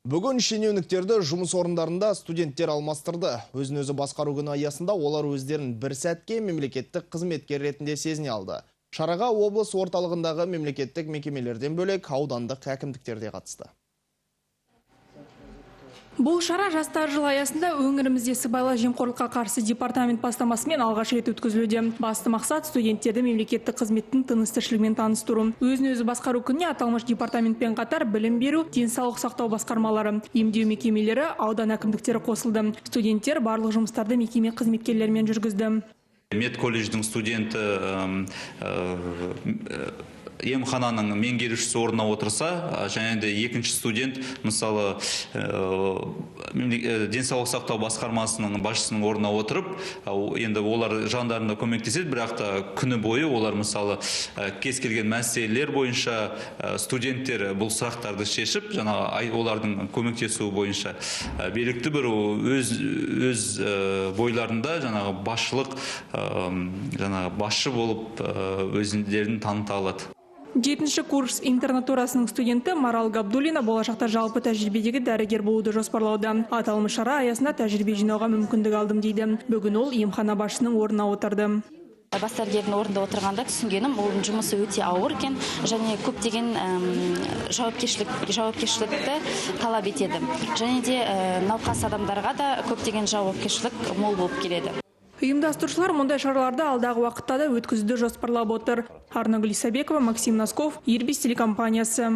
Бүгін шенеуніктерді жұмыс орындарында студенттер алмастырды. Өзін-өзі басқару күні аясында олар өздерін бір сәтке мемлекеттік қызметкер ретінде сезіне алды. Шараға облыс орталығындағы мемлекеттік мекемелерден бөлек аудандық әкімдіктер де қатысты. Бұл шара жастар жылы аясында өңірімізде сыбайлас жемқорлыққа қарсы департамент бастамасымен алғаш рет өткізілуде. Басты мақсат студенттерді мемлекеттік қызметтің тыныс-тіршілігімен таныстыру. Өзін-өзі басқару күніне аталмыш департаментпен қатар білім беру, денсаулық сақтау басқармалары, емдеу мекемелері, аудан әкімдіктері қосылды. Студенттер барлық жұмыстарды мекеме қызметкерлерімен жүргізді. Медколледждің студенті емхананың меңгерушісі орнына отырса, және де екінші студент, мысалы, денсаулық сақтау басқармасының басшысының орнына отырып, енді олар жандарында көмектеседі, бірақ та күні бойы олар, мысалы, кез келген мәселелер бойынша студенттер бұл сұрақтарды шешіп, олардың көмектесуі бойынша белгілі бір өз бойларында басшылық, басшы болып өзіндерін таныта алады. 7-ші курс интернатурасының студенті Марал Габдулина болашақта жалпы тәжірибедегі дәрігер болуды жоспарлауда. Аталмыш шара аясында тәжірибе жинауға мүмкіндік алдым дейді. Бүгін ол емхана басшысының орнына отырды. Бас дәрігердің орнында отырғанда түсінгенім, ол жұмысы өте ауыр екен, және көптеген жауапкершілікті талап етеді. Және де науқас адамдарға да көптеген жауапкершілік мол болып келеді. Ұйымдастырушылар мұндай шараларды алдағы уақытта да өткізуді жоспарлап отыр. Арнагүл Исабекова, Максим Носков, Ирбис телекомпаниясы.